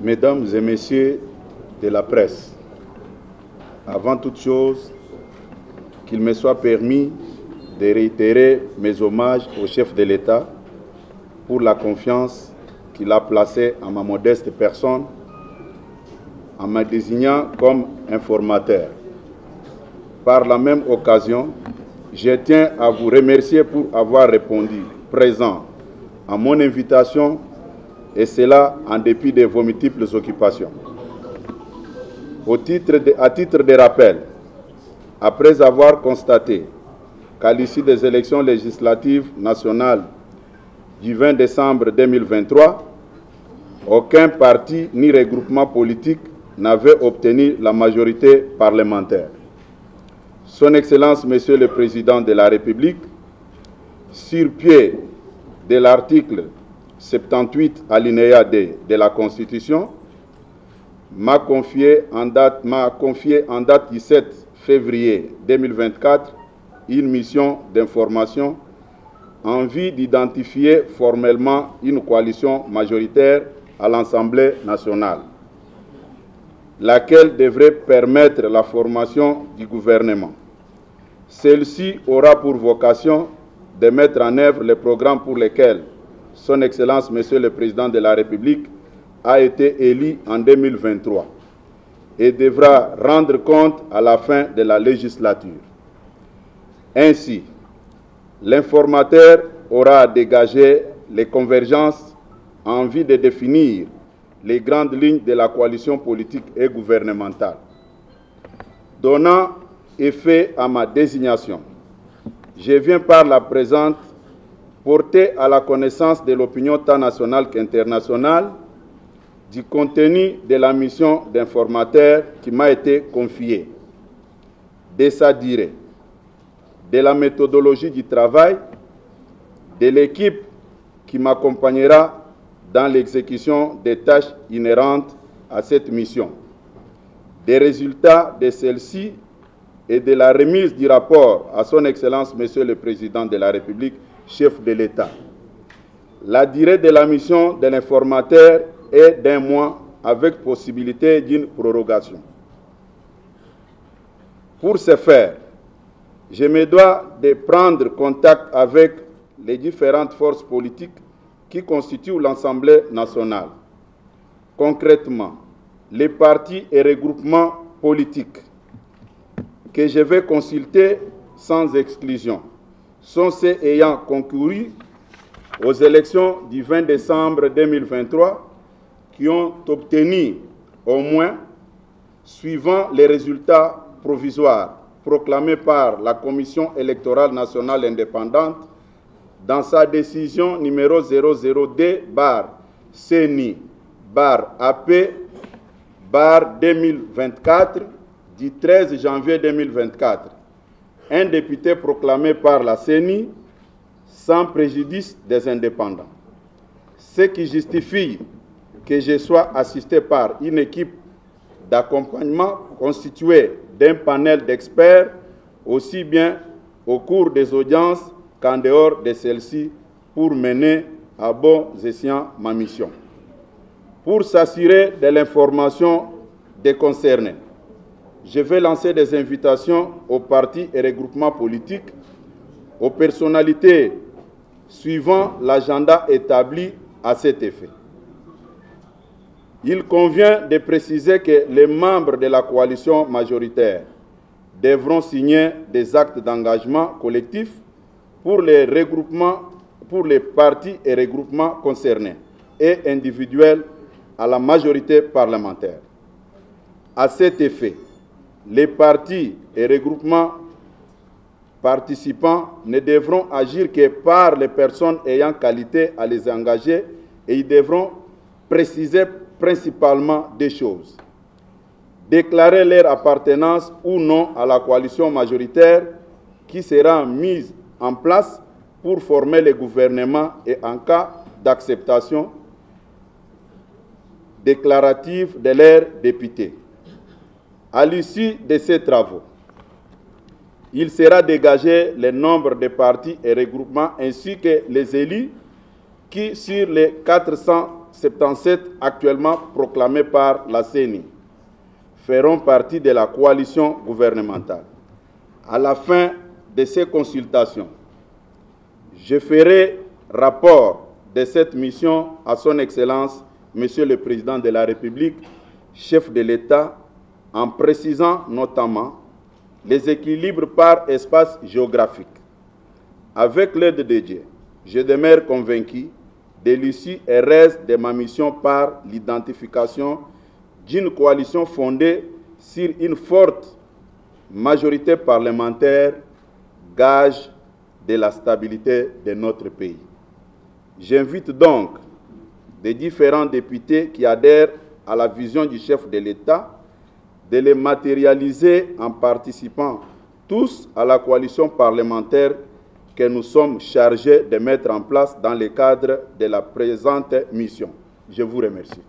Mesdames et messieurs de la presse, avant toute chose, qu'il me soit permis de réitérer mes hommages au chef de l'État pour la confiance qu'il a placée en ma modeste personne en me désignant comme informateur. Par la même occasion, je tiens à vous remercier pour avoir répondu présent à mon invitation, et cela en dépit de vos multiples occupations. À titre de rappel, après avoir constaté qu'à l'issue des élections législatives nationales du 20 décembre 2023, aucun parti ni regroupement politique n'avait obtenu la majorité parlementaire. Son Excellence, Monsieur le Président de la République, sur pied de l'article 78 alinéa D de la Constitution, m'a confié en date du 7 février 2024 une mission d'information en vue d'identifier formellement une coalition majoritaire à l'Assemblée nationale, laquelle devrait permettre la formation du gouvernement. Celle-ci aura pour vocation de mettre en œuvre les programmes pour lesquels Son Excellence, Monsieur le Président de la République, a été élu en 2023 et devra rendre compte à la fin de la législature. Ainsi, l'informateur aura dégagé les convergences en vue de définir les grandes lignes de la coalition politique et gouvernementale. Donnant effet à ma désignation, je viens par la présente porter à la connaissance de l'opinion tant nationale qu'internationale du contenu de la mission d'informateur qui m'a été confiée, de sa durée, de la méthodologie du travail, de l'équipe qui m'accompagnera dans l'exécution des tâches inhérentes à cette mission, des résultats de celle-ci et de la remise du rapport à Son Excellence, Monsieur le Président de la République, chef de l'État. La durée de la mission de l'informateur est d'1 mois avec possibilité d'une prorogation. Pour ce faire, je me dois de prendre contact avec les différentes forces politiques qui constituent l'Assemblée nationale. Concrètement, les partis et regroupements politiques que je vais consulter sans exclusion sont ceux ayant concouru aux élections du 20 décembre 2023 qui ont obtenu au moins, suivant les résultats provisoires proclamés par la Commission électorale nationale indépendante dans sa décision numéro 00D-CENI-AP-2024 du 13 janvier 2024, un député proclamé par la CENI sans préjudice des indépendants. Ce qui justifie que je sois assisté par une équipe d'accompagnement constituée d'un panel d'experts, aussi bien au cours des audiences qu'en dehors de celles-ci, pour mener à bon escient ma mission. Pour s'assurer de l'information des concernés, je vais lancer des invitations aux partis et regroupements politiques, aux personnalités suivant l'agenda établi à cet effet. Il convient de préciser que les membres de la coalition majoritaire devront signer des actes d'engagement collectif pour les partis et regroupements concernés et individuels à la majorité parlementaire. À cet effet, les partis et regroupements participants ne devront agir que par les personnes ayant qualité à les engager et ils devront préciser principalement des choses. Déclarer leur appartenance ou non à la coalition majoritaire qui sera mise en place pour former le gouvernement et en cas d'acceptation déclarative de leurs députés. À l'issue de ces travaux, il sera dégagé le nombre de partis et regroupements ainsi que les élus qui, sur les 400 77 actuellement proclamés par la CENI feront partie de la coalition gouvernementale. À la fin de ces consultations, je ferai rapport de cette mission à son Excellence, Monsieur le Président de la République, chef de l'État, en précisant notamment les équilibres par espace géographique. Avec l'aide de Dieu, je demeure convaincu de l'issue et reste de ma mission par l'identification d'une coalition fondée sur une forte majorité parlementaire, gage de la stabilité de notre pays. J'invite donc les différents députés qui adhèrent à la vision du chef de l'État de les matérialiser en participant tous à la coalition parlementaire que nous sommes chargés de mettre en place dans le cadre de la présente mission. Je vous remercie.